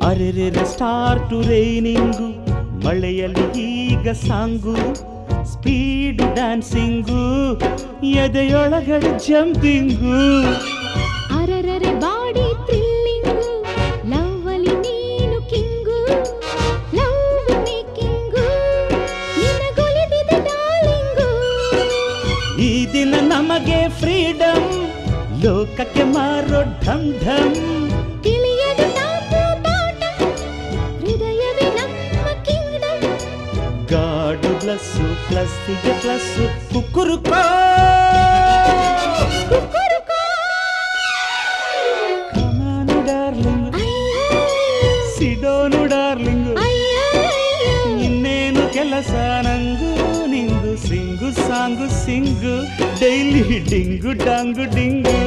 ಅರೆರೆ start raining, ಮಳೆಯಲ್ಲಿ ಈಗ song, speed dancing, ಎದೆಯೊಳಗಡೆ ಜಂಪಿಂಗು. ಅರರರೆ ಬಾಡಿ ಥ್ರಿಲ್ಲಿಂಗು, ಲವ್ ಅಲ್ಲಿ ನೀನು ಕಿಂಗು, ಲವ್ ಮೇಕಿಂಗು, ನಿನಗೊಲಿದಿದೆ ಡಾರ್ಲಿಂಗು. ಈ ದಿನ ನಮಗೆ ಫ್ರೀಡಮ್, ಲೋಕಕ್ಕೆ ಮಾರೋ ಢಮ್ ಢಮ್. ತಿಳಿಯದು ನಾವು ತೋಟ, ಹೃದಯವೇ ನಮ್ಮ ಕಿಂಗ್ಡಮ್. ಗಾಡು ಪ್ಲಸ್ಸು ಪ್ಲಸ್ಸಿಗೆ ಪ್ಲಸ್ಸು, ಕುಕ್ಕುರುಕೋ ಕುಕ್ಕುರುಕೋ. ಕಮಾನು ಡಾರ್ಲಿಂಗ್, ಅಯ್ಯಯ್ಯೋ, ಸಿಡೋನು ಡಾರ್ಲಿಂಗ್. ಅಯ್ಯಯ್ಯೋ, ಇನ್ನೇನು ಕೆಲಸ ನಂಗು ನಿಂಗು, ಸಿಂಗು ಸಾಂಗು ಸಿಂಗು, ಡೈಲಿ ಡಿಂಗು ಡಾಂಗು ಡಿಂಗು.